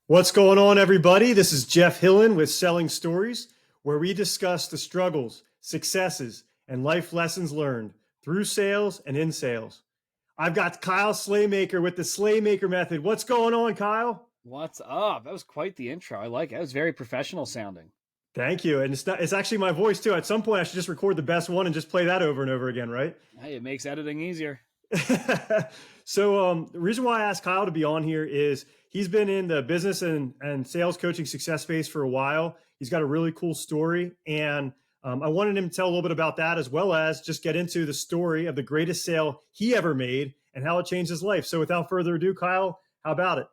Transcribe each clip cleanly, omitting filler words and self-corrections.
What's going on, everybody? This is Jeff Hillen with Selling Stories, where we discuss the struggles, successes, and life lessons learned through sales and in sales. I've got Kyle Slaymaker with the Slaymaker method. What's going on, Kyle? What's up? That was quite the intro. I like it. That was very professional sounding. Thank you. And it's actually my voice too. At some point, I should just record the best one and just play that over and over again, right? Hey, it makes editing easier. So the reason why I asked Kyle to be on here is he's been in the business and sales coaching success space for a while. He's got a really cool story, and I wanted him to tell a little bit about that, as well as just get into the story of the greatest sale he ever made and how it changed his life. So without further ado, Kyle, how about it?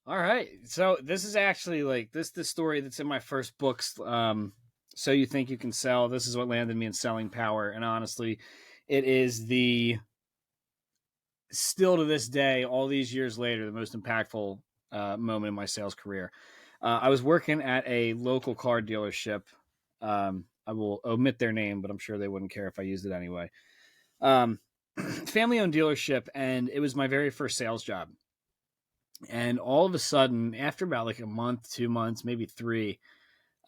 All right. So this is actually like the story that's in my first books. So You Think You Can Sell. This is what landed me in selling power. And honestly, it is still to this day, all these years later, the most impactful moment in my sales career. I was working at a local car dealership. I will omit their name, but I'm sure they wouldn't care if I used it anyway. Family-owned dealership, and it was my very first sales job. And all of a sudden, after about like a month, 2 months, maybe 3,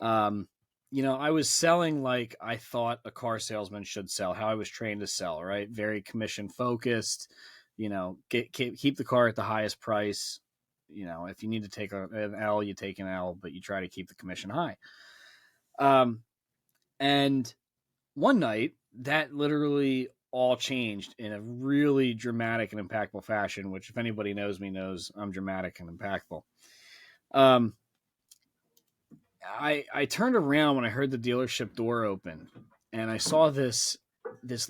I was selling like I thought a car salesman should sell, how I was trained to sell, right? Very commission focused, keep the car at the highest price. If you need to take an L, you take an L, but you try to keep the commission high. And one night that literally all changed in a really dramatic and impactful fashion, which if anybody knows me knows I'm dramatic and impactful. I turned around when I heard the dealership door open, and I saw this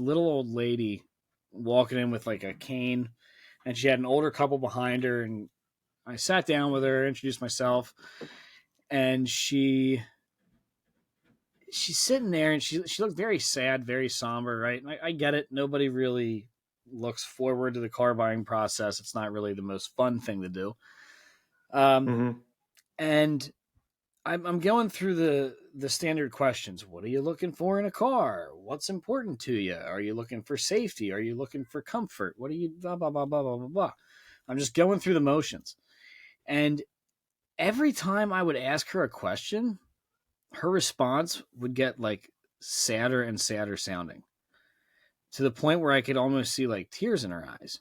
little old lady walking in with like a cane, and she had an older couple behind her, and I sat down with her, introduced myself, and she's sitting there, and she looked very sad, very somber, right? And I get it. Nobody really looks forward to the car buying process. It's not really the most fun thing to do. And I'm going through the standard questions. What are you looking for in a car? What's important to you? Are you looking for safety? Are you looking for comfort? What are you blah, blah, blah, blah, blah, blah, blah. I'm just going through the motions. And every time I would ask her a question, her response would get like sadder and sadder sounding, to the point where I could almost see like tears in her eyes.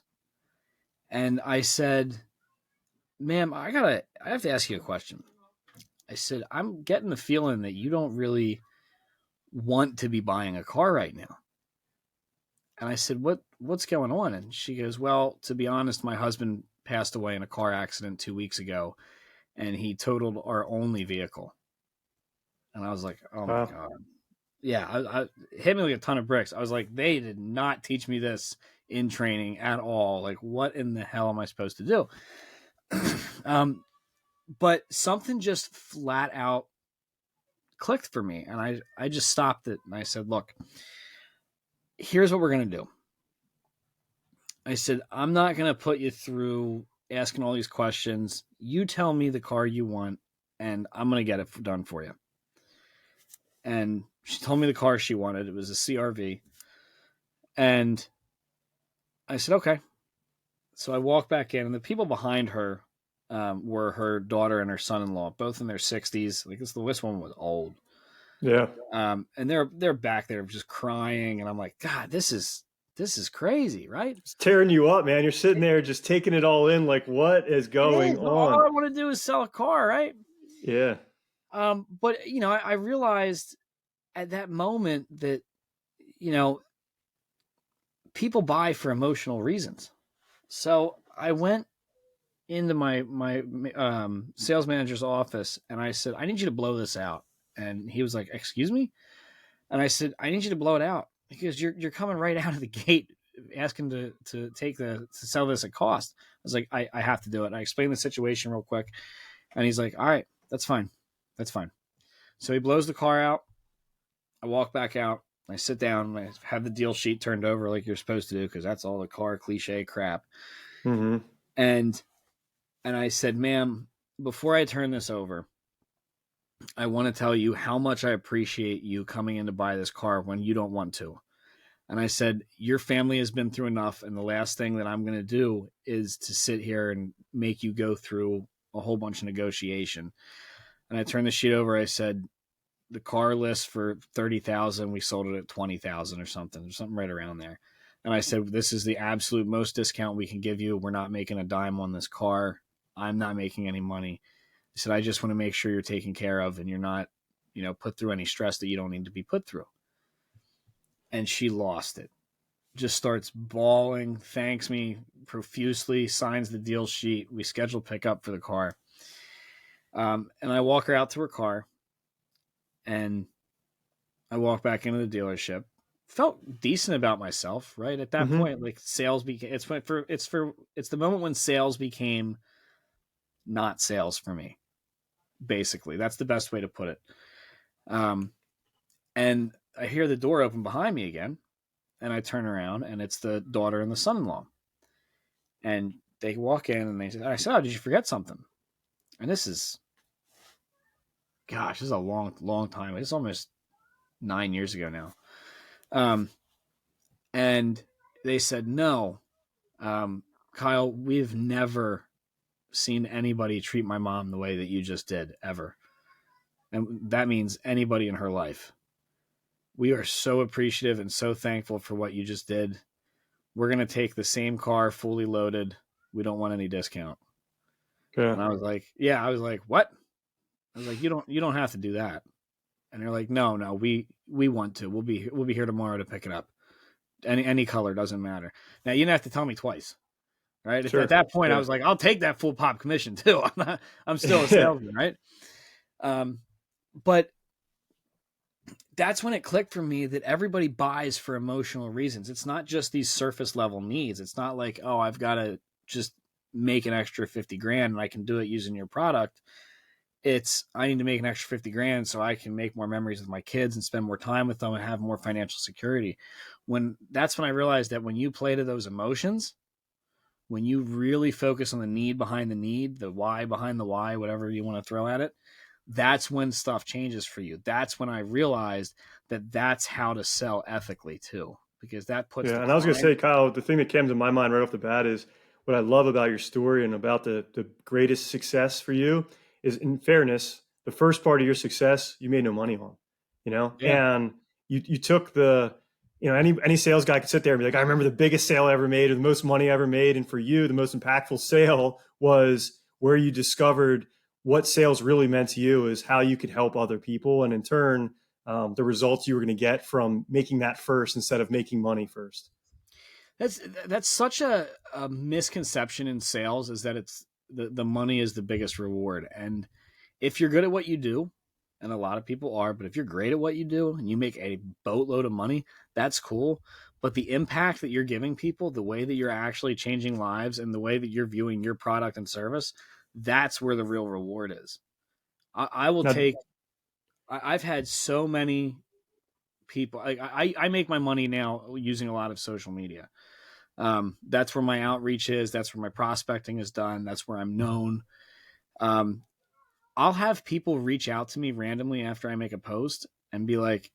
And I said, ma'am, I have to ask you a question. I said, I'm getting the feeling that you don't really want to be buying a car right now. And I said, what's going on? And she goes, well, to be honest, my husband passed away in a car accident 2 weeks ago, and he totaled our only vehicle. And I was like, oh my God. Yeah, I hit me like a ton of bricks. I was like, they did not teach me this in training at all. Like, what in the hell am I supposed to do? But something just flat out clicked for me. And I just stopped it. And I said, look, here's what we're going to do. I said, I'm not going to put you through asking all these questions. You tell me the car you want, and I'm going to get it done for you. And she told me the car she wanted. It was a CRV. And I said, okay. So I walked back in, and the people behind her were her daughter and her son-in-law, both in their 60s. Like this one was old. Yeah. And they're back there just crying. And I'm like, God, this is crazy, right? It's tearing you up, man. You're sitting there just taking it all in. Like, what is going on? All I want to do is sell a car, right? Yeah. But I realized at that moment that, people buy for emotional reasons. So I went into my sales manager's office, and I said, I need you to blow this out. And he was like, excuse me? And I said, I need you to blow it out, because you're coming right out of the gate asking to sell this at cost. I was like, I have to do it. And I explained the situation real quick, and he's like, all right, that's fine. So he blows the car out. I walk back out. I sit down. I have the deal sheet turned over like you're supposed to do, because that's all the car cliche crap. Mm-hmm. And I said, ma'am, before I turn this over, I want to tell you how much I appreciate you coming in to buy this car when you don't want to. And I said, your family has been through enough, and the last thing that I'm going to do is to sit here and make you go through a whole bunch of negotiation. And I turned the sheet over. I said, the car list for 30,000, we sold it at 20,000 or something right around there. And I said, this is the absolute most discount we can give you. We're not making a dime on this car. I'm not making any money. I said, I just want to make sure you're taken care of and you're not, put through any stress that you don't need to be put through. And she lost it. Just starts bawling, thanks me profusely, signs the deal sheet. We schedule pickup for the car. And I walk her out to her car, and I walk back into the dealership. Felt decent about myself, right? At that point, like sales became, it's the moment when sales became not sales for me. Basically, that's the best way to put it. And I hear the door open behind me again, and I turn around, and it's the daughter and the son-in-law. And they walk in, and I said, "Oh, did you forget something?" And this is a long, long time. It's almost 9 years ago now. And they said, "No, Kyle, we've never seen anybody treat my mom the way that you just did, ever. And that means anybody in her life. We are so appreciative and so thankful for what you just did. We're going to take the same car fully loaded. We don't want any discount." Yeah. And I was like, what? I was like, you don't have to do that. And they're like, no, we want to. We'll be here tomorrow to pick it up. Any color, doesn't matter. Now you didn't have to tell me twice. Right. Sure. At that point, I was like, I'll take that full pop commission too. I'm still a salesman, right? But that's when it clicked for me that everybody buys for emotional reasons. It's not just these surface level needs. It's not like, oh, I've got to just make an extra 50 grand and I can do it using your product. It's, I need to make an extra 50 grand so I can make more memories with my kids and spend more time with them and have more financial security. That's when I realized that when you play to those emotions, when you really focus on the need behind the need, the why behind the why, whatever you want to throw at it, that's when stuff changes for you. That's when I realized that that's how to sell ethically too, because that puts. Yeah, and I was going to say, Kyle, the thing that came to my mind right off the bat is what I love about your story and about the greatest success for you is, in fairness, the first part of your success you made no money on, and you took the, any sales guy could sit there and be like, I remember the biggest sale I ever made or the most money I ever made. And for you, the most impactful sale was where you discovered what sales really meant to you is how you could help other people. And in turn, the results you were going to get from making that first instead of making money first. That's such a misconception in sales, is that it's the money is the biggest reward. And if you're good at what you do, and a lot of people are, but if you're great at what you do and you make a boatload of money, that's cool. But the impact that you're giving people, the way that you're actually changing lives and the way that you're viewing your product and service, that's where the real reward is. I've had so many people, I make my money now using a lot of social media. That's where my outreach is. That's where my prospecting is done. That's where I'm known. I'll have people reach out to me randomly after I make a post and be like,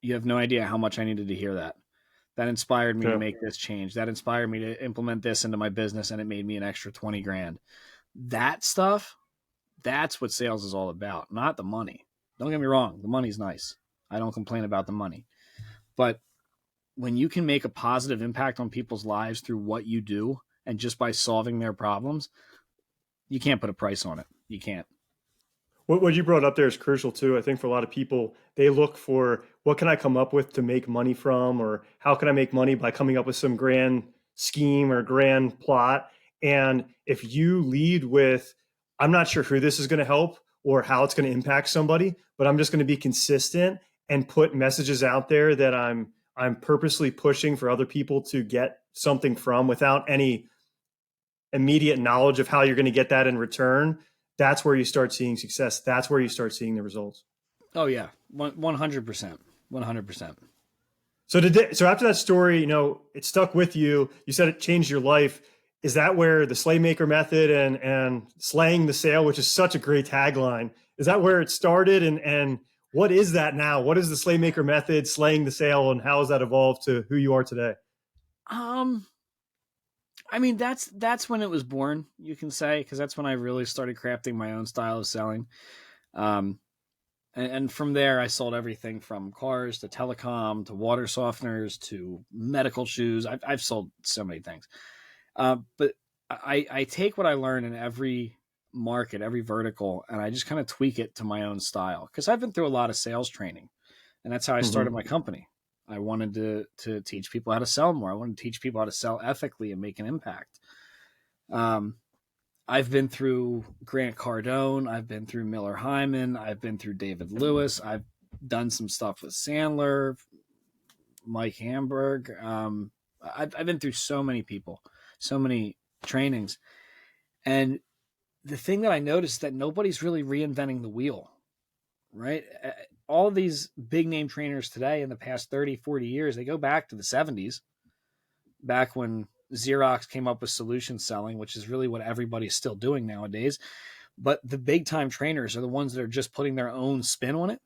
you have no idea how much I needed to hear that. That inspired me to make this change. That inspired me to implement this into my business, and it made me an extra 20 grand. That stuff, that's what sales is all about, not the money. Don't get me wrong. The money's nice. I don't complain about the money. But when you can make a positive impact on people's lives through what you do and just by solving their problems, you can't put a price on it. You can't. What you brought up there is crucial too. I think for a lot of people, they look for what can I come up with to make money from, or how can I make money by coming up with some grand scheme or grand plot. And if you lead with, I'm not sure who this is going to help or how it's going to impact somebody, but I'm just going to be consistent and put messages out there that I'm purposely pushing for other people to get something from without any immediate knowledge of how you're going to get that in return. That's where you start seeing success. That's where you start seeing the results. Oh yeah. 100%. 100%. So after that story, it stuck with you. You said it changed your life. Is that where the Slaymaker method and slaying the sale, which is such a great tagline, is that where it started? And what is that now? What is the Slaymaker method, slaying the sale, and how has that evolved to who you are today? I mean, that's when it was born, you can say, because that's when I really started crafting my own style of selling. Um, and from there, I sold everything from cars to telecom to water softeners to medical shoes. I've sold so many things. But I take what I learn in every market, every vertical, and I just kind of tweak it to my own style. Because I've been through a lot of sales training, and that's how I started Hmm. my company. I wanted to teach people how to sell more. I wanted to teach people how to sell ethically and make an impact. Um, I've been through Grant Cardone. I've been through Miller Hyman. I've been through David Lewis. I've done some stuff with Sandler, Mike Hamburg. I've been through so many people, so many trainings. And the thing that I noticed is that nobody's really reinventing the wheel, right? All of these big name trainers today in the past 30, 40 years, they go back to the 70s, back when Xerox came up with solution selling, which is really what everybody's still doing nowadays. But the big time trainers are the ones that are just putting their own spin on it,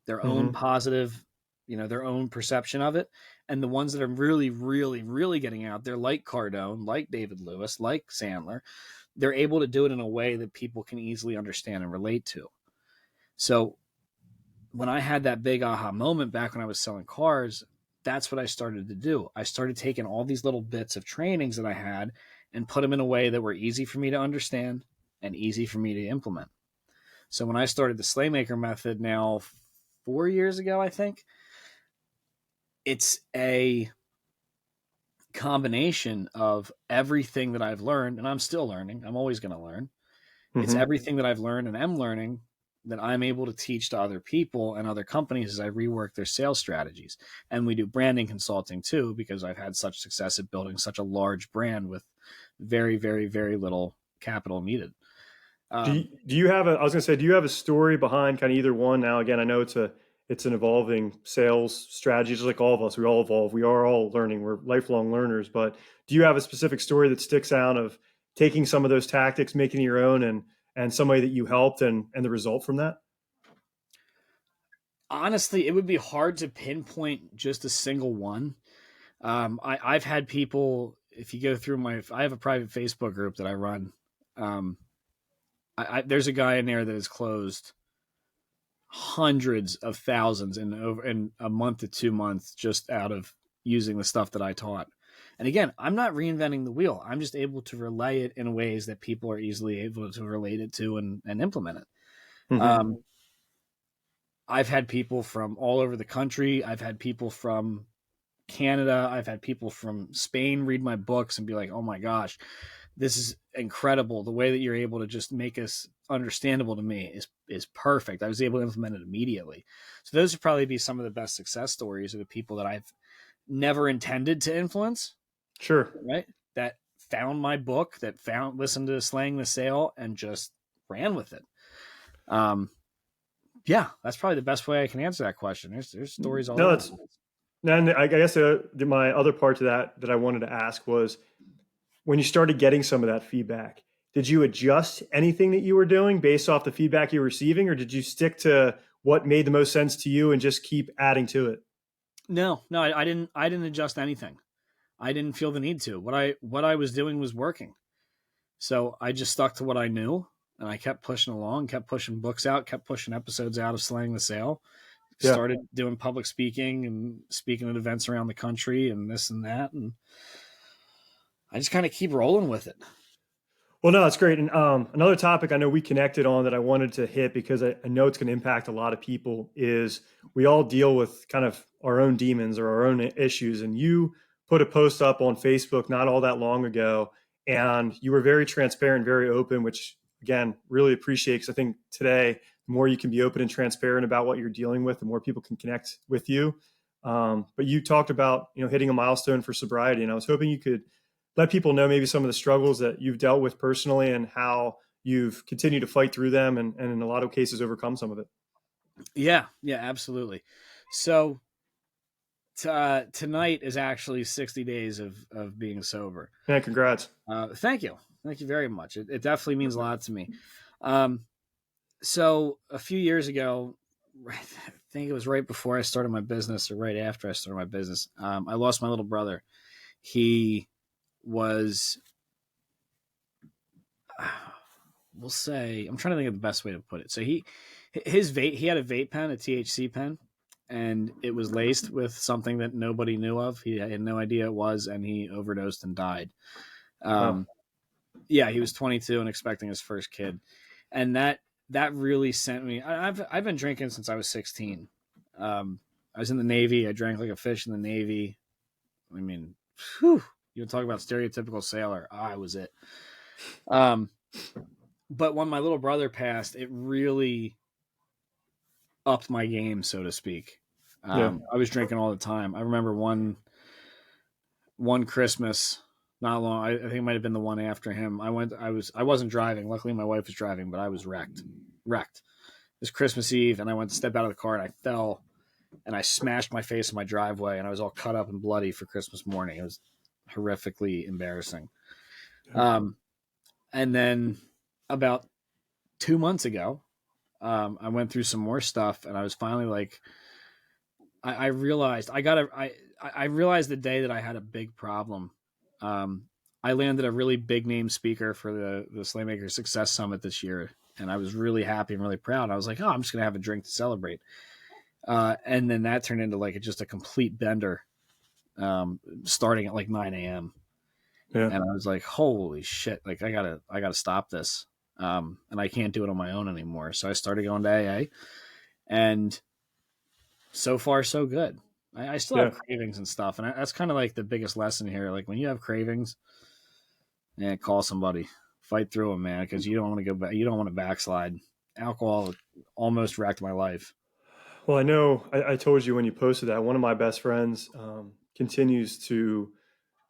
their own Hmm. positive, their own perception of it. And the ones that are really, really, really getting out there, like Cardone, like David Lewis, like Sandler, they're able to do it in a way that people can easily understand and relate to. So when I had that big aha moment back when I was selling cars, that's what I started to do. I started taking all these little bits of trainings that I had and put them in a way that were easy for me to understand and easy for me to implement. So when I started the Slaymaker method now 4 years ago, I think, it's a combination of everything that I've learned, and I'm still learning. I'm always going to learn. It's Hmm. everything that I've learned and am learning that I'm able to teach to other people and other companies as I rework their sales strategies. And we do branding consulting too, because I've had such success at building such a large brand with very, very, very little capital needed. Um, Do you have a? I was going to say, do you have a story behind kind of either one? Now, again, I know it's an evolving sales strategy, just like all of us. We all evolve. We are all learning. We're lifelong learners. But do you have a specific story that sticks out of taking some of those tactics, making it your own, and somebody that you helped, and the result from that? Honestly, it would be hard to pinpoint just a single one. I've had people, if you go through I have a private Facebook group that I run. Um, there's a guy in there that has closed hundreds of thousands in a month to 2 months just out of using the stuff that I taught. And again, I'm not reinventing the wheel. I'm just able to relay it in ways that people are easily able to relate it to and implement it. Hmm. Um, I've had people from all over the country. I've had people from Canada. I've had people from Spain read my books and be like, "Oh my gosh, this is incredible. The way that you're able to just make us understandable to me is perfect." I was able to implement it immediately. So those would probably be some of the best success stories of the people that I've never intended to influence, Sure. right? That found my book, that found listened to Slaying the Sale and just ran with it. Um, yeah, that's probably the best way I can answer that question. There's stories all No, over the it's place. and I guess my other part to that I wanted to ask was when you started getting some of that feedback, did you adjust anything that you were doing based off the feedback you were receiving, or did you stick to what made the most sense to you and just keep adding to it? No, I didn't. I didn't adjust anything. I didn't feel the need to. What I was doing was working. So I just stuck to what I knew and I kept pushing along, kept pushing books out, kept pushing episodes out of Slaying the Sale, Yeah. started doing public speaking and speaking at events around the country and this and that. And I just kind of keep rolling with it. Well, no, it's great. And another topic I know we connected on that I wanted to hit because I know it's going to impact a lot of people is we all deal with kind of our own demons or our own issues. And you put a post up on Facebook not all that long ago, and you were very transparent, very open, which again, really appreciate because I think today, the more you can be open and transparent about what you're dealing with, the more people can connect with you. But you talked about, hitting a milestone for sobriety, and I was hoping you could let people know maybe some of the struggles that you've dealt with personally and how you've continued to fight through them and in a lot of cases overcome some of it. Yeah, absolutely. So tonight is actually 60 days of being sober. Man, congrats. Thank you. Thank you very much. It definitely means a lot to me. Um, so a few years ago, I think it was right before I started my business or right after I started my business, I lost my little brother. He was, we'll say, I'm trying to think of the best way to put it. So he had a vape pen, a THC pen, and it was laced with something that nobody knew of. He had no idea it was, and he overdosed and died. Wow. Yeah, he was 22 and expecting his first kid, and that really sent me. I've been drinking since I was 16. I was in the Navy. I drank like a fish in the Navy. I mean, whew, you talk about stereotypical sailor. I was it. But when my little brother passed, it really upped my game, so to speak. Yeah. I was drinking all the time. I remember one Christmas, not long. I think it might have been the one after him. I wasn't driving. Luckily, my wife was driving, but I was wrecked. It was Christmas Eve, and I went to step out of the car, and I fell, and I smashed my face in my driveway, and I was all cut up and bloody for Christmas morning. It was horrifically embarrassing. And then about 2 months ago, I went through some more stuff, and I was finally like, I realized I realized the day that I had a big problem. I landed a really big name speaker for the Slaymaker Success Summit this year, and I was really happy and really proud. I was like, oh, I'm just gonna have a drink to celebrate. And then that turned into like just a complete bender, starting at like 9 a.m. Yeah. And I was like, holy shit, like I gotta stop this. And I can't do it on my own anymore. So I started going to AA, and so far so good. I still Yeah. have cravings and stuff, and that's kind of like the biggest lesson here. Like when you have cravings, man, call somebody, fight through them, man, because you don't want to go back. You don't want to backslide. Alcohol almost wrecked my life. Well, I know I told you when you posted that one of my best friends continues to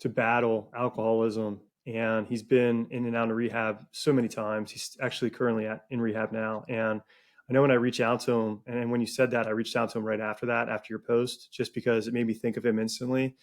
battle alcoholism, and he's been in and out of rehab so many times. He's actually currently in rehab now, and I know when I reach out to him, and when you said that, I reached out to him right after that, after your post, just because it made me think of him instantly.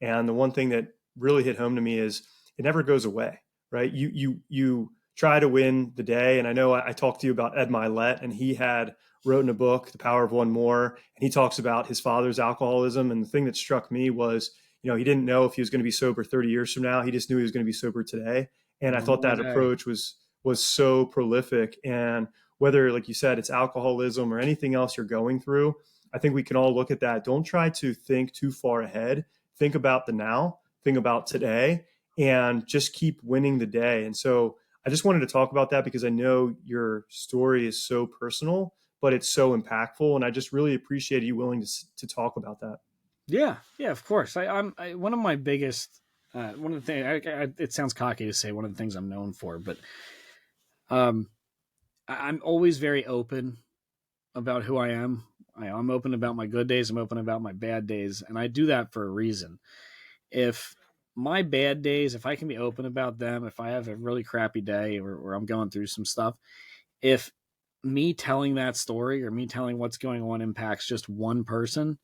And the one thing that really hit home to me is it never goes away, right? You try to win the day, and I know I talked to you about Ed Milet, and he had wrote in a book, The Power of One More, and he talks about his father's alcoholism. And the thing that struck me was, he didn't know if he was going to be sober 30 years from now. He just knew he was going to be sober today. And I One thought more that day. approach was so prolific. And whether, like you said, it's alcoholism or anything else you're going through, I think we can all look at that. Don't try to think too far ahead. Think about the now, think about today, and just keep winning the day. And so I just wanted to talk about that because I know your story is so personal, but it's so impactful. And I just really appreciate you willing to talk about that. Yeah, yeah, of course. One of my biggest, one of the things. It sounds cocky to say one of the things I'm known for, but um, I'm always very open about who I am. I'm open about my good days. I'm open about my bad days, and I do that for a reason. If my bad days, if I can be open about them, if I have a really crappy day or I'm going through some stuff, if me telling that story or me telling what's going on impacts just one person,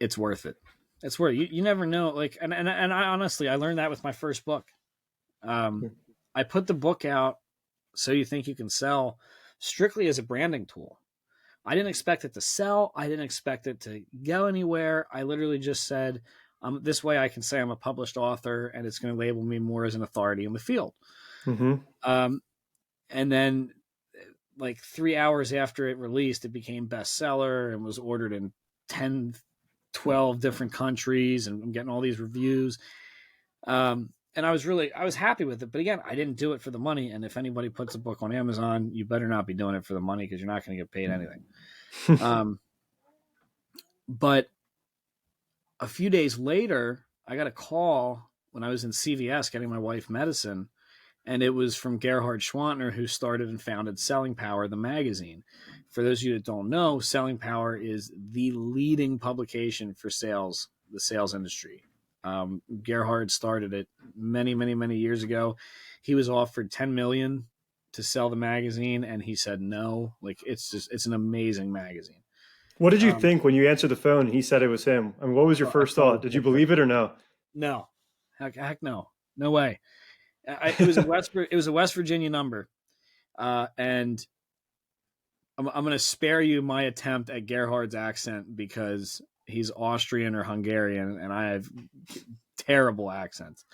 it's worth it. It's worth it. You never know. Like, and I honestly, I learned that with my first book. Um, I put the book out, So You Think You Can Sell, strictly as a branding tool. I didn't expect it to sell. I didn't expect it to go anywhere. I literally just said, this way I can say I'm a published author, and it's going to label me more as an authority in the field. Mm-hmm. Um, and then, like 3 hours after it released, it became bestseller and was ordered in 10, 12 different countries, and I'm getting all these reviews. And I was happy with it. But again, I didn't do it for the money. And if anybody puts a book on Amazon, you better not be doing it for the money, because you're not going to get paid anything. But a few days later, I got a call when I was in CVS getting my wife medicine, and it was from Gerhard Schwantner, who started and founded Selling Power, the magazine. For those of you that don't know, Selling Power is the leading publication for sales, the sales industry. Gerhard started it many, many, many years ago. He was offered $10 million to sell the magazine, and he said no. Like, it's an amazing magazine. What did you think when you answered the phone and he said it was him? I mean, what was your I first thought it thought? was Did you bullshit. believe it or no? No, heck no, no way. It was a West Virginia number, and I'm going to spare you my attempt at Gerhard's accent because he's Austrian or Hungarian, and I have terrible accents.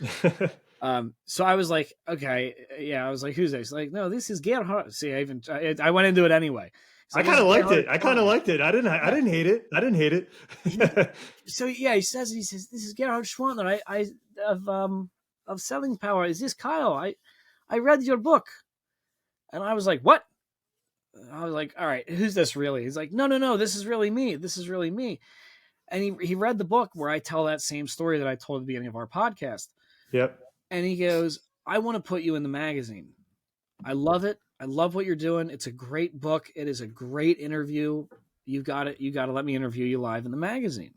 So I was like, okay, yeah. I was like, who's this? He's like, no, this is Gerhard. See, I went into it anyway. He's I like, this kind is of liked Gerhard it. I kind of Schwann. liked it. I Yeah. didn't hate it. I didn't hate it. So yeah, he says, this is Gerhard Schwann. I of Selling Power. Is this Kyle? I read your book, and I was like, what? I was like, all right, who's this really? He's like, no, this is really me. This is really me. And he read the book where I tell that same story that I told at the beginning of our podcast. Yep. And he goes, I want to put you in the magazine. I love it. I love what you're doing. It's a great book. It is a great interview. You got it. You got to let me interview you live in the magazine.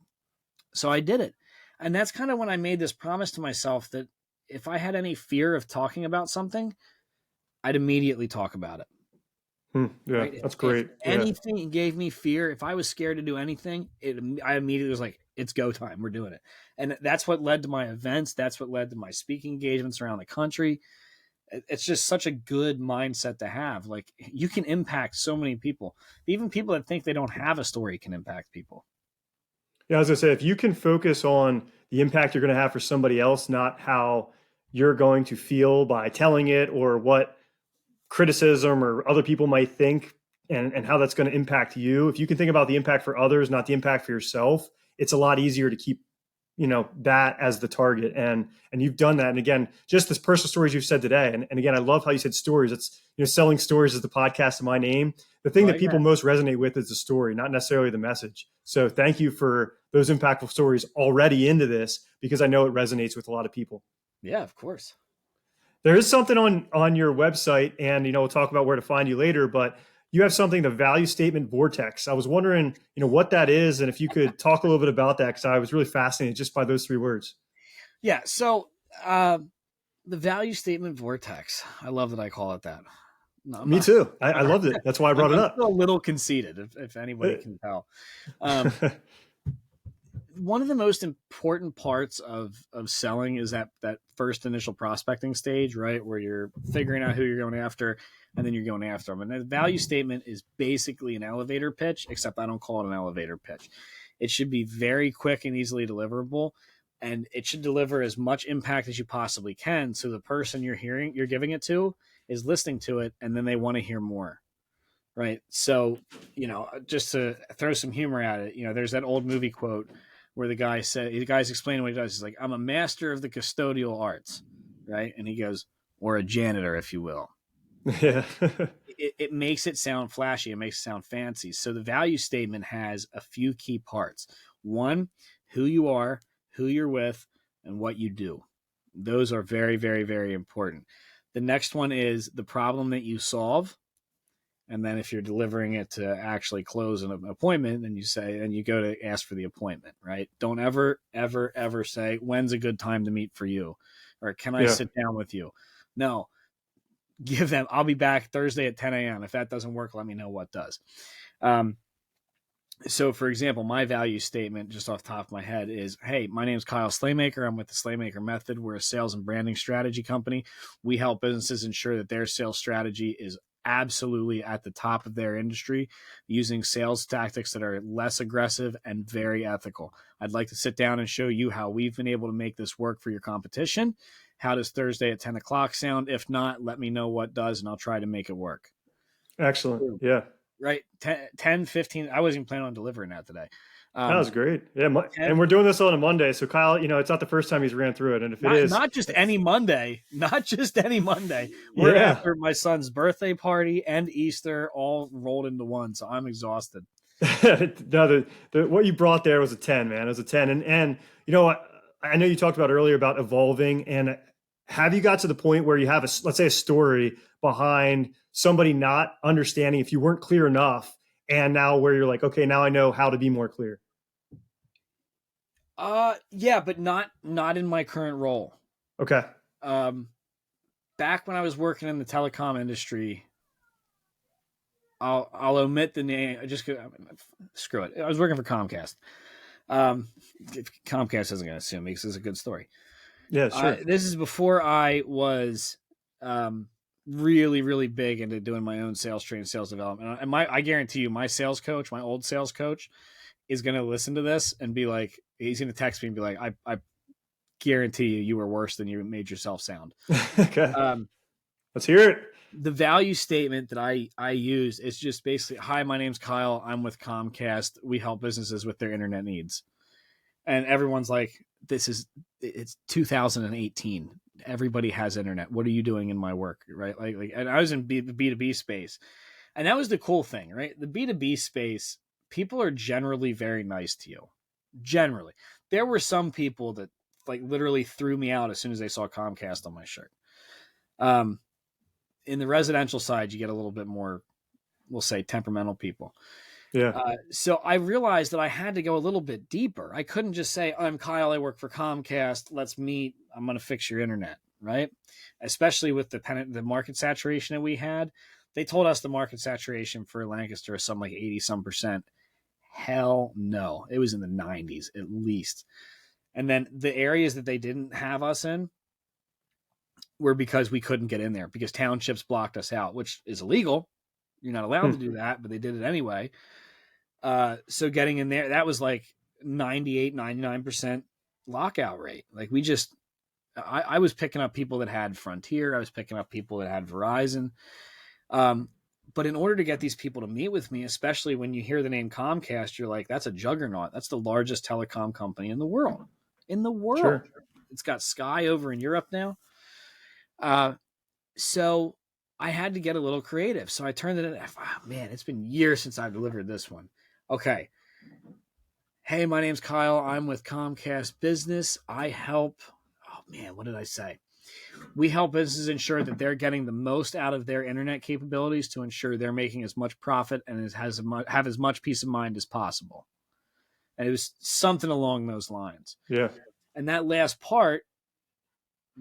So I did it. And that's kind of when I made this promise to myself that if I had any fear of talking about something, I'd immediately talk about it. Yeah, Right? that's great. If anything gave me fear, if I was scared to do anything, I immediately was like, it's go time. We're doing it. And that's what led to my events. That's what led to my speaking engagements around the country. It's just such a good mindset to have. Like, you can impact so many people. Even people that think they don't have a story can impact people. Yeah, as I say, if you can focus on the impact you're going to have for somebody else, not how you're going to feel by telling it or what criticism or other people might think and how that's going to impact you. If you can think about the impact for others, not the impact for yourself, it's a lot easier to keep, that as the target. And you've done that. And again, just this personal stories you've said today. And again, I love how you said stories. It's, selling stories is the podcast of my name. The thing that people most resonate with is the story, not necessarily the message. So thank you for those impactful stories already into this, because I know it resonates with a lot of people. Yeah, of course. There is something on your website, and we'll talk about where to find you later, but you have something, the value statement vortex. I was wondering, what that is, and if you could talk a little bit about that, because I was really fascinated just by those 3 words. Yeah. So the value statement vortex. I love that I call it that. No, Me too. I loved it. That's why I brought it up. I'm still a little conceited, if anybody can tell. One of the most important parts of selling is that first initial prospecting stage, right? Where you're figuring out who you're going after, and then you're going after them. And the value statement is basically an elevator pitch, except I don't call it an elevator pitch. It should be very quick and easily deliverable, and it should deliver as much impact as you possibly can. So the person you're giving it to is listening to it, and then they want to hear more. Right. So, just to throw some humor at it, there's that old movie quote where the guy's explaining what he does. He's like, I'm a master of the custodial arts. Right. And he goes, or a janitor, if you will. Yeah. It makes it sound flashy. It makes it sound fancy. So the value statement has a few key parts. One, who you are, who you're with, and what you do. Those are very, very, very important. The next one is the problem that you solve. And then if you're delivering it to actually close an appointment, then you go to ask for the appointment, right? Don't ever, ever, ever say, when's a good time to meet for you? Or can I sit down with you? No, give them, I'll be back Thursday at 10 a.m. If that doesn't work, let me know what does. So for example, my value statement just off the top of my head is, hey, my name is Kyle Slaymaker. I'm with the Slaymaker Method. We're a sales and branding strategy company. We help businesses ensure that their sales strategy is absolutely at the top of their industry, using sales tactics that are less aggressive and very ethical. I'd like to sit down and show you how we've been able to make this work for your competition. How does Thursday at 10 o'clock sound? If not, let me know what does, and I'll try to make it work. Excellent. Yeah. Right. 10, 15. I wasn't even planning on delivering that today. That was great. Yeah. And we're doing this on a Monday. So Kyle, it's not the first time he's ran through it. And if it is not just any Monday, we're after my son's birthday party and Easter all rolled into one. So I'm exhausted. No, what you brought there was a 10, man. It was a 10. And I know you talked about earlier about evolving, and have you got to the point where you have let's say a story behind somebody not understanding if you weren't clear enough, and now where you're like, okay, now I know how to be more clear? Yeah, but not in my current role. Okay. Back when I was working in the telecom industry, I'll omit the name. Screw it. I was working for Comcast. Comcast isn't going to sue me because it's a good story. Yeah, sure. This is before I was really, really big into doing my own sales training, sales development. And I guarantee you, my old sales coach, is going to listen to this and be like, he's going to text me and be like, I guarantee you were worse than you made yourself sound. Okay. Let's hear it. The value statement that I use is just basically, hi, my name's Kyle. I'm with Comcast. We help businesses with their internet needs. And everyone's like, it's 2018. Everybody has internet. What are you doing in my work? Right. Like, and I was in B2B space. And that was the cool thing, right? The B2B space, people are generally very nice to you. Generally. There were some people that like literally threw me out as soon as they saw Comcast on my shirt. In the residential side, you get a little bit more, we'll say, temperamental people. Yeah. So I realized that I had to go a little bit deeper. I couldn't just say, I'm Kyle, I work for Comcast. Let's meet. I'm going to fix your internet, right? Especially with the market saturation that we had. They told us the market saturation for Lancaster is something like 80 some percent. Hell no. It was in the 90s at least. And then the areas that they didn't have us in were because we couldn't get in there because townships blocked us out, which is illegal. You're not allowed to do that, but they did it anyway. So getting in there, that was like 98, 99% lockout rate. Like I was picking up people that had Frontier. I was picking up people that had Verizon. But in order to get these people to meet with me, especially when you hear the name Comcast, you're like, that's a juggernaut. That's the largest telecom company in the world. Sure. It's got Sky over in Europe now. So I had to get a little creative. So I turned it in. Oh, man, it's been years since I've delivered this one. Okay. Hey, my name's Kyle. I'm with Comcast Business. I help. Oh, man, what did I say? We help businesses ensure that they're getting the most out of their internet capabilities to ensure they're making as much profit and have as much peace of mind as possible. And it was something along those lines. Yeah. And that last part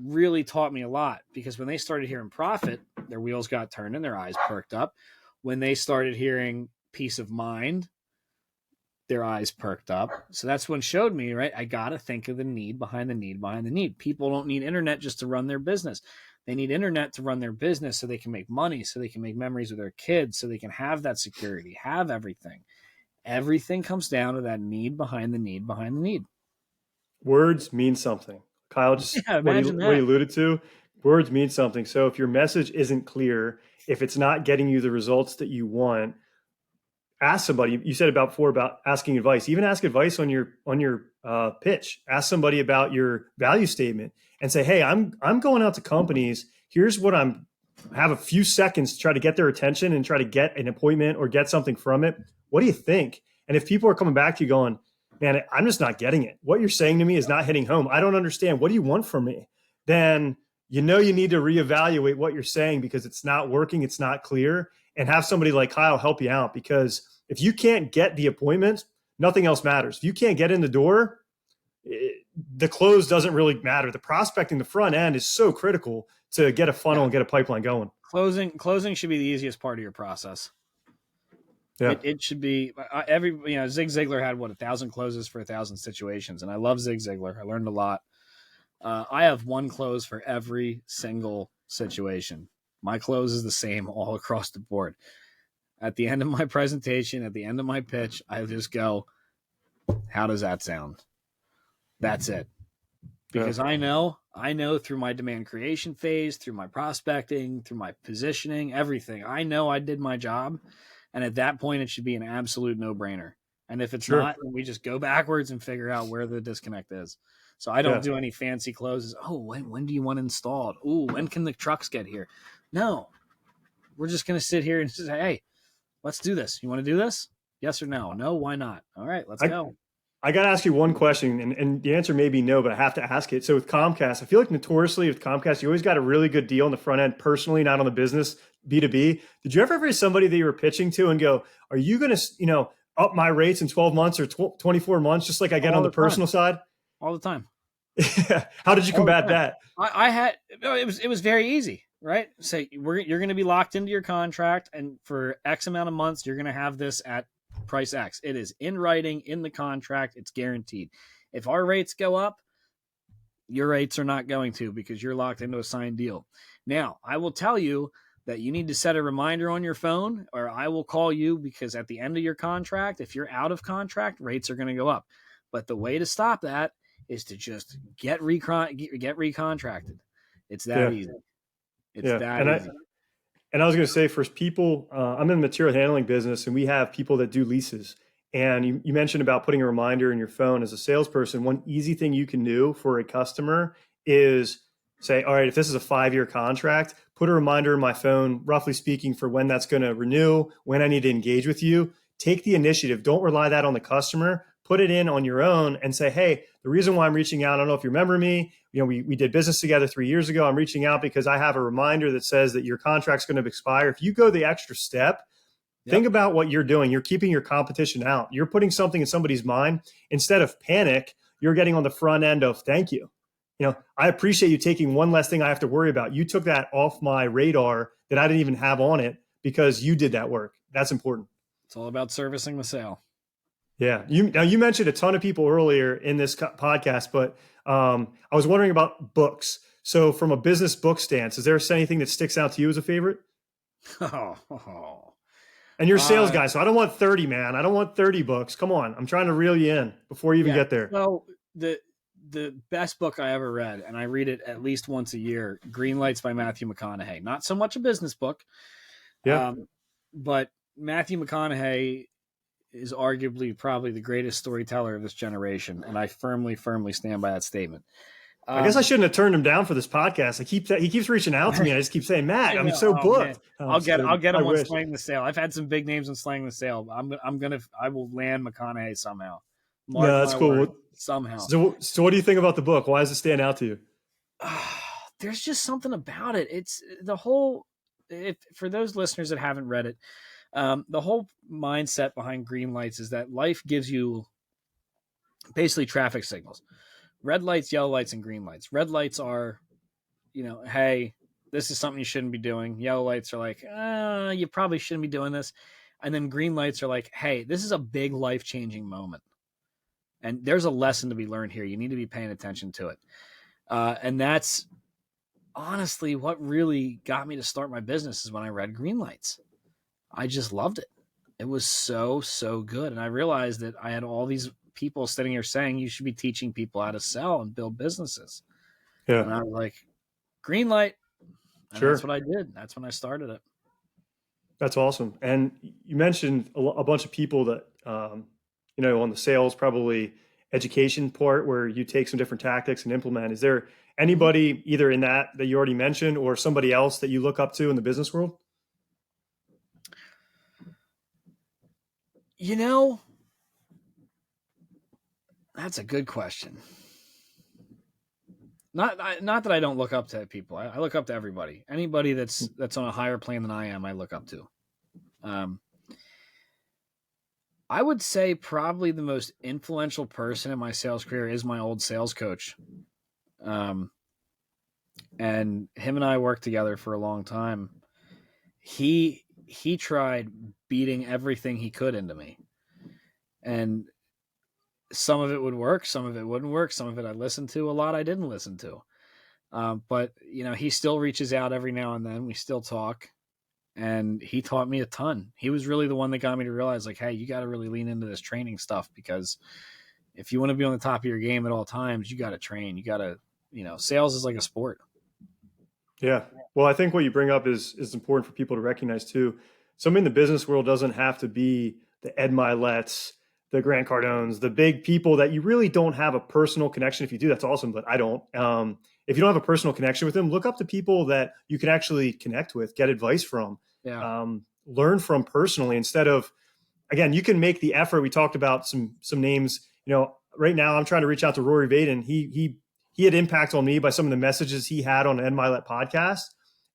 really taught me a lot because when they started hearing profit, their wheels got turned and their eyes perked up. When they started hearing peace of mind, their eyes perked up. So that's when showed me, right? I got to think of the need behind the need behind the need. People don't need internet just to run their business. They need internet to run their business so they can make money, so they can make memories with their kids, so they can have that security, have everything. Everything comes down to that need behind the need behind the need. Words mean something. Kyle, just what he alluded to, words mean something. So if your message isn't clear, if it's not getting you the results that you want, ask somebody. You said before about asking advice. Even ask advice on your pitch. Ask somebody about your value statement and say, "Hey, I'm going out to companies. Here's what have a few seconds to try to get their attention and try to get an appointment or get something from it. What do you think?" And if people are coming back to you going, "Man, I'm just not getting it. What you're saying to me is not hitting home. I don't understand. What do you want from me?" Then you need to reevaluate what you're saying because it's not working. It's not clear. And have somebody like Kyle help you out because if you can't get the appointment, nothing else matters. If you can't get in the door, the close doesn't really matter. The prospecting, the front end is so critical to get a funnel and get a pipeline going. Closing should be the easiest part of your process. Yeah. It should be Zig Ziglar had 1,000 closes for 1,000 situations. And I love Zig Ziglar. I learned a lot. I have one close for every single situation. My close is the same all across the board. At the end of my presentation, at the end of my pitch, I just go, how does that sound? That's it. Because I know through my demand creation phase, through my prospecting, through my positioning, everything, I know I did my job. And at that point, it should be an absolute no-brainer. And if it's not, we just go backwards and figure out where the disconnect is. So I don't do any fancy closes. Oh, when do you want installed? Oh, when can the trucks get here? No. We're just going to sit here and say, hey, let's do this. You want to do this? Yes or no? No, why not? All right, let's go. I got to ask you one question, and the answer may be no, but I have to ask it. So with Comcast, I feel like notoriously with Comcast, you always got a really good deal on the front end personally, not on the business, B2B. Did you ever have somebody that you were pitching to and go, are you going to, up my rates in 12 months or 24 months, just like I get on the personal side? All the time. How did you combat that? It was very easy, right? Say you're going to be locked into your contract, and for X amount of months, you're going to have this at price X. It is in writing in the contract. It's guaranteed. If our rates go up, your rates are not going to because you're locked into a signed deal. Now, I will tell you that you need to set a reminder on your phone, or I will call you because at the end of your contract, if you're out of contract, rates are going to go up. But the way to stop that is to just get recontracted. It's that Yeah. easy. It's Yeah. that easy. And I was going to say, for people, I'm in the material handling business, and we have people that do leases. And you mentioned about putting a reminder in your phone as a salesperson. One easy thing you can do for a customer is say, all right, if this is a 5-year contract, put a reminder in my phone, roughly speaking, for when that's going to renew, when I need to engage with you. Take the initiative. Don't rely that on the customer. Put it in on your own and say, hey, the reason why I'm reaching out, I don't know if you remember me. We did business together 3 years ago. I'm reaching out because I have a reminder that says that your contract's going to expire. If you go the extra step, think about what you're doing. You're keeping your competition out. You're putting something in somebody's mind. Instead of panic, you're getting on the front end of thank you. I appreciate you taking one less thing I have to worry about. You took that off my radar that I didn't even have on it because you did that work. That's important. It's all about servicing the sale. Yeah. You mentioned a ton of people earlier in this podcast, but I was wondering about books. So from a business book stance, is there anything that sticks out to you as a favorite? And you're a sales guy, so I don't want 30, man. I don't want 30 books. Come on. I'm trying to reel you in before you even get there. So the best book I ever read, and I read it at least once a year, Green Lights by Matthew McConaughey. Not so much a business book. Yeah. But Matthew McConaughey is arguably probably the greatest storyteller of this generation. And I firmly stand by that statement. I guess I shouldn't have turned him down for this podcast. He keeps reaching out to me. And I just keep saying, Matt, I'm so booked. I'll get him on Slaying the Sale. I've had some big names on Slaying the Sale. I will land McConaughey somehow. No, that's cool. Somehow. So what do you think about the book? Why does it stand out to you? There's just something about it. It's the whole, for those listeners that haven't read it, the whole mindset behind green lights is that life gives you basically traffic signals. Red lights, yellow lights, and green lights. Red lights are, hey, this is something you shouldn't be doing. Yellow lights are like, you probably shouldn't be doing this. And then green lights are like, hey, this is a big life-changing moment. And there's a lesson to be learned here. You need to be paying attention to it. And that's honestly what really got me to start my business is when I read Green Lights. I just loved it. It was so good. And I realized that I had all these people sitting here saying you should be teaching people how to sell and build businesses. Yeah. And I was like, green light. And sure. That's what I did. That's when I started it. That's awesome. And you mentioned a bunch of people that, on the sales, probably education part where you take some different tactics and implement. Is there anybody either in that you already mentioned or somebody else that you look up to in the business world? That's a good question. Not that I don't look up to people. I look up to everybody. Anybody that's on a higher plane than I am, I look up to. I would say probably the most influential person in my sales career is my old sales coach. And him and I worked together for a long time. He tried beating everything he could into me. And some of it would work, some of it wouldn't work, some of it I listened to, a lot I didn't listen to. But he still reaches out every now and then. We still talk, and he taught me a ton. He was really the one that got me to realize, like, hey, you got to really lean into this training stuff, because if you want to be on the top of your game at all times, you got to train. You got to, sales is like a sport. Yeah. Well, I think what you bring up is important for people to recognize too. Somebody in the business world doesn't have to be the Ed Milet's, the Grant Cardones, the big people that you really don't have a personal connection. If you do, that's awesome, but I don't. If you don't have a personal connection with them, look up to people that you can actually connect with, get advice from, learn from personally, instead of, again, you can make the effort. We talked about some names, right now I'm trying to reach out to Rory Vaden. He had impact on me by some of the messages he had on Ed Milet podcast,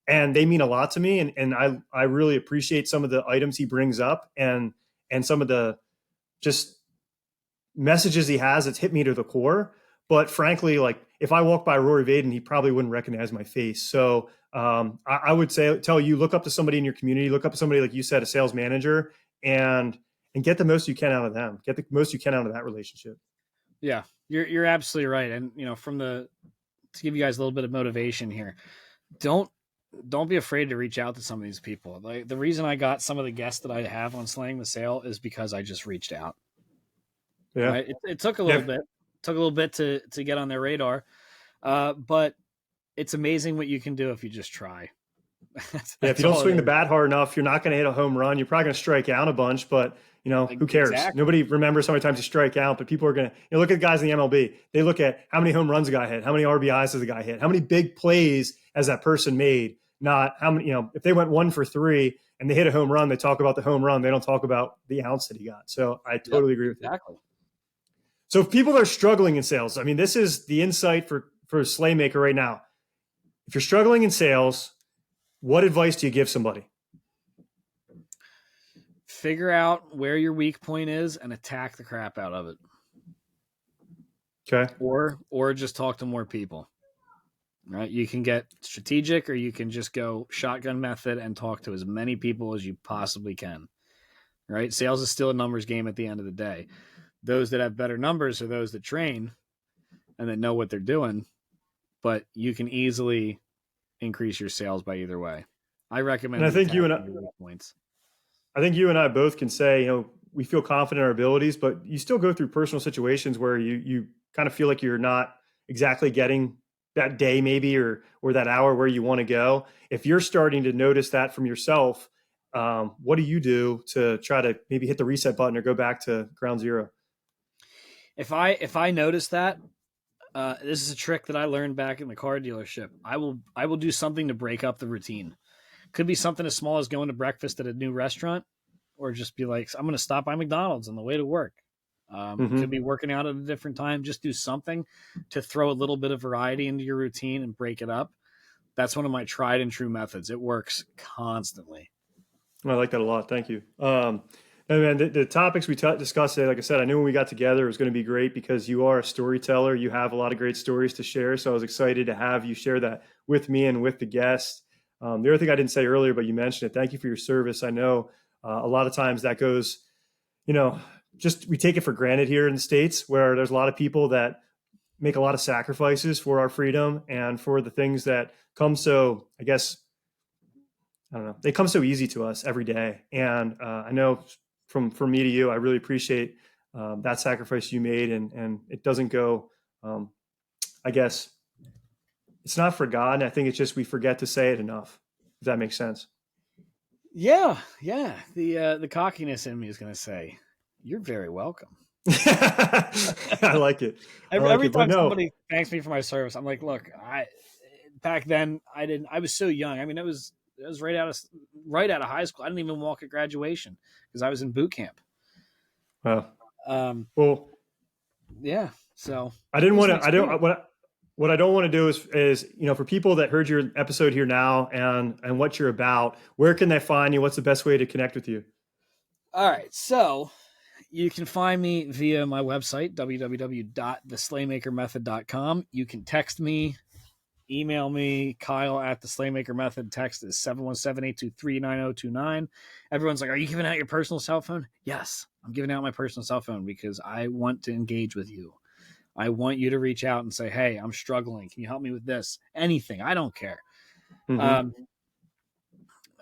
and they mean a lot to me. And I really appreciate some of the items he brings up and some of the just messages he has that's hit me to the core. But frankly, like if I walk by Rory Vaden, he probably wouldn't recognize my face. So I would tell you, look up to somebody in your community, look up to somebody, like you said, a sales manager, and get the most you can out of them. Get the most you can out of that relationship. Yeah, you're absolutely right. And to give you guys a little bit of motivation here, don't be afraid to reach out to some of these people. Like the reason I got some of the guests that I have on Slaying the Sale is because I just reached out. Yeah. Right? It took a little bit. took a little bit to get on their radar. But it's amazing what you can do if you just try. Yeah, if you don't swing the bat hard enough, you're not going to hit a home run. You're probably going to strike out a bunch, but who cares? Exactly. Nobody remembers how many times you strike out, but people are going to, look at the guys in the MLB. They look at how many home runs a guy hit, how many RBIs does a guy hit, how many big plays has that person made, not how many, if they went 1 for 3 and they hit a home run, they talk about the home run. They don't talk about the ounce that he got. So I totally agree with you. Exactly. So if people are struggling in sales, I mean, this is the insight for Slaymaker right now. If you're struggling in sales, what advice do you give somebody? Figure out where your weak point is and attack the crap out of it. Okay. Or just talk to more people. Right? You can get strategic, or you can just go shotgun method and talk to as many people as you possibly can. Right? Sales is still a numbers game at the end of the day. Those that have better numbers are those that train and that know what they're doing, but you can easily increase your sales by either way. I recommend. And I think you and I both can say, we feel confident in our abilities, but you still go through personal situations where you kind of feel like you're not exactly getting that day maybe, or that hour where you want to go. If you're starting to notice that from yourself, what do you do to try to maybe hit the reset button or go back to ground zero? If I notice that, this is a trick that I learned back in the car dealership. I will do something to break up the routine. Could be something as small as going to breakfast at a new restaurant, or just be like, I'm going to stop by McDonald's on the way to work. Could be working out at a different time. Just do something to throw a little bit of variety into your routine and break it up. That's one of my tried and true methods. It works constantly. I like that a lot. Thank you. And the topics we discussed today, like I said, I knew when we got together it was going to be great because you are a storyteller. You have a lot of great stories to share. So I was excited to have you share that with me and with the guests. The other thing I didn't say earlier, but you mentioned it. Thank you for your service. I know a lot of times that goes, just we take it for granted here in the States, where there's a lot of people that make a lot of sacrifices for our freedom and for the things that come so, I guess, I don't know, they come so easy to us every day. And I know from me to you, I really appreciate that sacrifice you made, and it doesn't go, I guess it's not forgotten. I think it's just, we forget to say it enough, if that makes sense. Yeah. The cockiness in me is going to say, you're very welcome. I like it. Every time somebody thanks me for my service, I'm like, look, back then I was so young. I mean, it was right out of high school. I didn't even walk at graduation because I was in boot camp. Wow. Well, yeah. So I didn't want to. What I don't want to do is for people that heard your episode here now and what you're about, where can they find you? What's the best way to connect with you? All right, so you can find me via my website, www.theslaymakermethod.com. You can text me, email me, Kyle at the Slaymaker Method. Text is 717-823-9029. Everyone's like, are you giving out your personal cell phone? Yes, I'm giving out my personal cell phone because I want to engage with you. I want you to reach out and say, hey, I'm struggling. Can you help me with this? Anything. I don't care. Mm-hmm.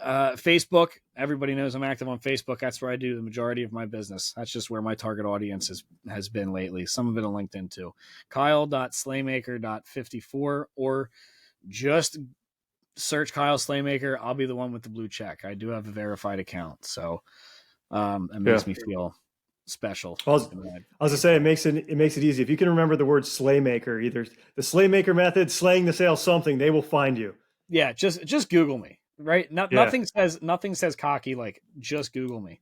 Facebook, everybody knows I'm active on Facebook. That's where I do the majority of my business. That's just where my target audience has been lately. Some of it on LinkedIn too. Kyle.slaymaker.54, or just search Kyle Slaymaker. I'll be the one with the blue check. I do have a verified account. So it makes me feel special. I was gonna say it makes it easy. If you can remember the word Slaymaker, either the Slaymaker method, slaying the sale, something, they will find you. Yeah, just Google me. Right? Nothing says cocky like just Google me.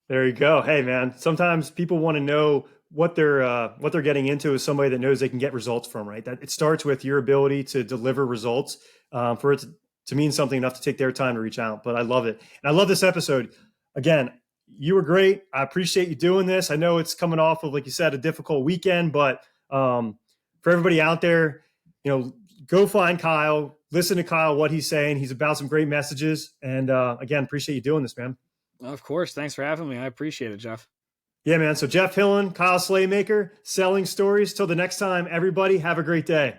There you go. Hey man, sometimes people want to know what they're getting into is somebody that knows they can get results from, right? That it starts with your ability to deliver results for it to mean something enough to take their time to reach out. But I love it. And I love this episode. Again, you were great. I appreciate you doing this. I know it's coming off of, like you said, a difficult weekend, but for everybody out there, go find Kyle, listen to Kyle, what he's saying. He's about some great messages. And again, appreciate you doing this, man. Of course. Thanks for having me. I appreciate it, Jeff. Yeah, man. So Jeff Hillen, Kyle Slaymaker, selling stories. Till the next time, everybody, have a great day.